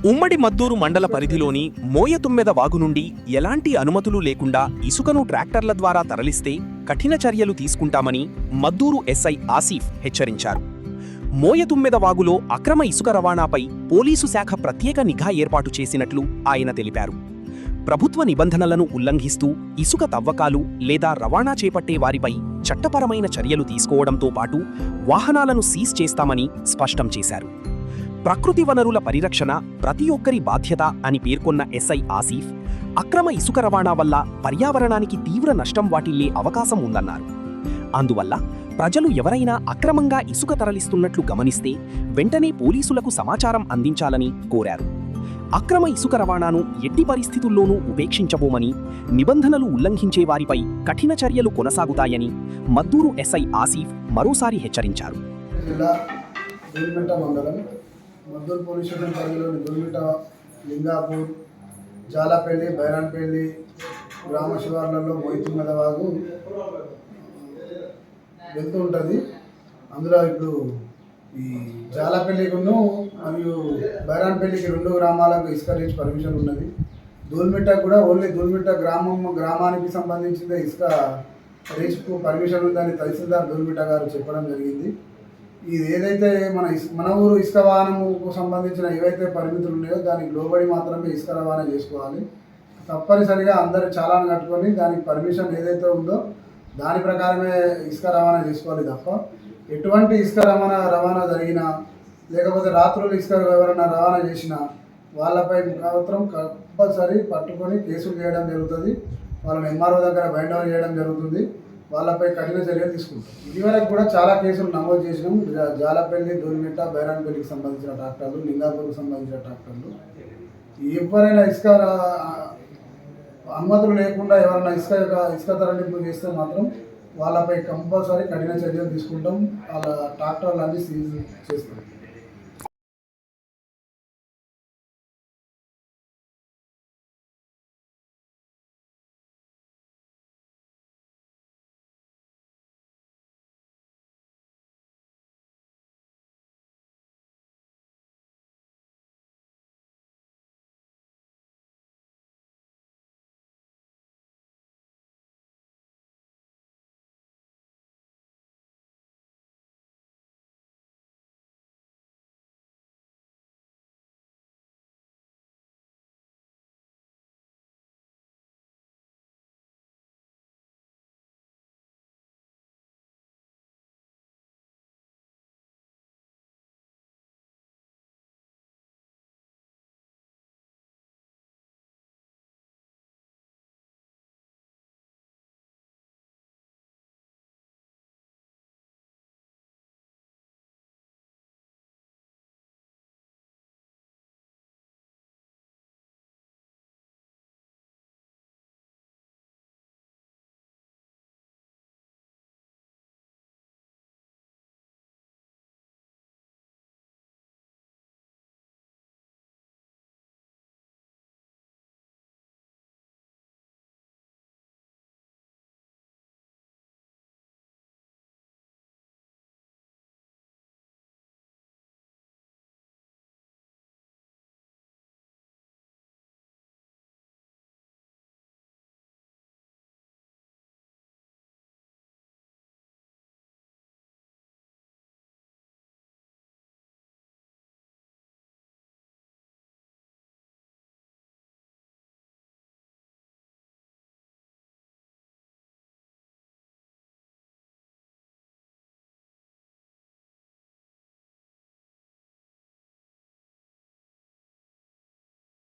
ఉమ్మడి మద్దూరు మండల పరిధిలోని మోయతుమ్మెద వాగు నుండి ఎలాంటి అనుమతులు లేకుండా ఇసుకను ట్రాక్టర్ల ద్వారా తరలిస్తే కఠిన చర్యలు తీసుకుంటామని మద్దూరు ఎస్ఐ ఆసిఫ్ హెచ్చరించారు. మోయతుమ్మెద వాగులో అక్రమ ఇసుక రవాణాపై పోలీసు శాఖ ప్రత్యేక నిఘా ఏర్పాటు చేసినట్లు ఆయన తెలిపారు. ప్రభుత్వ నిబంధనలను ఉల్లంఘిస్తూ ఇసుక తవ్వకాలు లేదా రవాణా చేపట్టే వారిపై చట్టపరమైన చర్యలు తీసుకోవడంతో పాటు వాహనాలను సీజ్ చేస్తామని స్పష్టం చేశారు. ప్రకృతి వనరుల పరిరక్షణ ప్రతి ఒక్కరి బాధ్యత అని పేర్కొన్న ఎస్ఐ ఆసిఫ్, అక్రమ ఇసుక రవాణా వల్ల పర్యావరణానికి తీవ్ర నష్టం వాటిల్లే అవకాశం ఉందన్నారు. అందువల్ల ప్రజలు ఎవరైనా అక్రమంగా ఇసుక తరలిస్తున్నట్లు గమనిస్తే వెంటనే పోలీసులకు సమాచారం అందించాలని కోరారు. అక్రమ ఇసుక రవాణాను ఎట్టి పరిస్థితుల్లోనూ ఉపేక్షించబోమని, నిబంధనలు ఉల్లంఘించే వారిపై కఠిన చర్యలు కొనసాగుతాయని మద్దూరు ఎస్ఐ ఆసిఫ్ మరోసారి హెచ్చరించారు. మద్దూరు పోలీస్ స్టేషన్ పరిధిలోని దుర్మిట, లింగాపూర్, జాలపల్లి, బైరాన్పల్లి గ్రామ శివార్లలో మోయతుమ్మెద వాగు వెళ్తూ ఉంటుంది. అందులో ఇప్పుడు ఈ జాలపల్లికును మరియు బైరాన్పల్లికి 2 గ్రామాలకు ఇసుక రీచ్ పర్మిషన్ ఉన్నది. దూల్మిట్టకు కూడా ఓన్లీ దూల్మిట్ట గ్రామానికి సంబంధించిన ఇసుక రీచ్కు పర్మిషన్ ఉందని తహసీల్దార్ దూల్మిట్ట గారు చెప్పడం జరిగింది. ఇది ఏదైతే మన ఊరు ఇసుక వాహనముకు సంబంధించిన ఏవైతే పరిమితులు ఉన్నాయో దానికి లోబడి మాత్రమే ఇసుక రవాణా చేసుకోవాలి. తప్పనిసరిగా అందరూ చాలాను కట్టుకొని దానికి పర్మిషన్ ఏదైతే ఉందో దాని ప్రకారమే ఇసుక రవాణా చేసుకోవాలి తప్ప ఎటువంటి ఇసుక రవాణా జరిగినా లేకపోతే రాత్రులు ఇసుక ఎవరైనా రవాణా చేసినా వాళ్ళపై మాత్రం కంపల్సరీ పట్టుకొని కేసులు చేయడం జరుగుతుంది. వాళ్ళని ఎంఆర్ఓ దగ్గర బైండ్ ఓవర్ చేయడం జరుగుతుంది. వాళ్ళపై కఠిన చర్యలు తీసుకుంటాం. ఇదివరకు కూడా చాలా కేసులు నమోదు చేసినాం. జాలపల్లి, దూల్మిట్ట, బైరాన్పల్లికి సంబంధించిన ట్రాక్టర్లు, లింగాపూర్కి సంబంధించిన ట్రాక్టర్లు. ఎవరైనా ఇసుక అనుమతులు లేకుండా ఎవరైనా ఇసుక తరలింపు చేస్తే మాత్రం వాళ్ళపై కంపల్సరీ కఠిన చర్యలు తీసుకుంటాం. వాళ్ళ ట్రాక్టర్లు అన్నీ సీజ్ చేస్తాం.